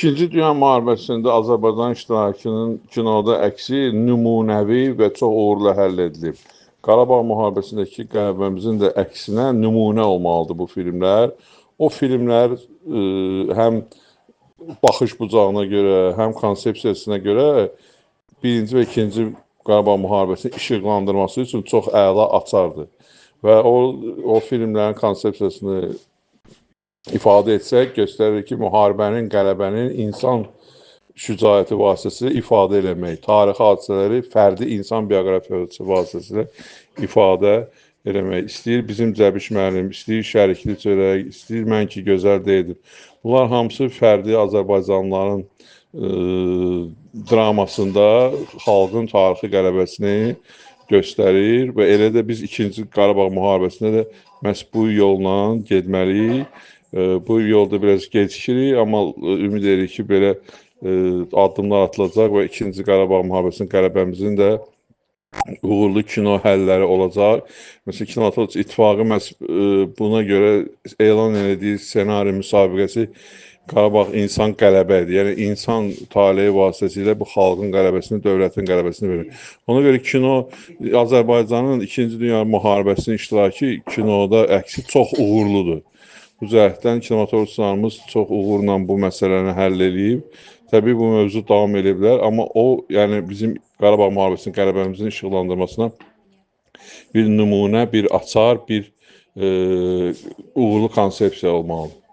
İkinci Dünya müharibəsində Azərbaycan iştirakının kinoda əksi nümunəvi və çox uğurla həll edilib. Qarabağ müharibəsindəki qələbəmizin də əksinə nümunə olmalıdır bu filmlər. O filmlər həm baxış bucağına görə, həm konsepsiyasına görə birinci və ikinci Qarabağ müharibəsinin işıqlandırması üçün çox əla açardır. Və o filmlərin konsepsiyasını ifadə etsək, göstərir ki, müharibənin, qələbənin insan şücaəti vasitəsilə ifadə eləmək, tarixi hadisələri fərdi insan bioqrafiyası vasitəsilə ifadə eləmək istəyir. Bizim Cəbiş müəllim, istəyir Şərikli Çörək, istəyir Mən ki gözəl deyildim. Bunlar hamısı fərdi Azərbaycanlıların dramasında xalqın tarixi qələbəsini göstərir və elə də biz ikinci Qarabağ müharibəsində də məhz bu yolla getməliyik. Bu yolda biraz gecikirik, amma ümid edirik ki, belə addımlar atılacaq və ikinci Qarabağ müharibəsinin qələbəmizin də uğurlu kino həlləri olacaq. Məsələn, Kinoator İttifaqı məhz buna görə elan etdiyi ssenari müsabiqəsi Qarabağ insan qələbədir. Yəni, insan taleyi vasitəsilə bu xalqın qələbəsini, dövlətin qələbəsini verir. Ona görə kino, Azərbaycanın ikinci Dünya müharibəsinin iştirakı kinoda əksi çox uğurludur. Bu cəhətdən kinematografçılarımız çox uğurla bu məsələni həll edib. Təbii bu mövzu davam edə bilər, amma o, yəni bizim Qarabağ müharibəsinin qələbəmizin işıqlandırmasına bir nümunə, bir açar, bir uğurlu konsepsiya olmalıdır.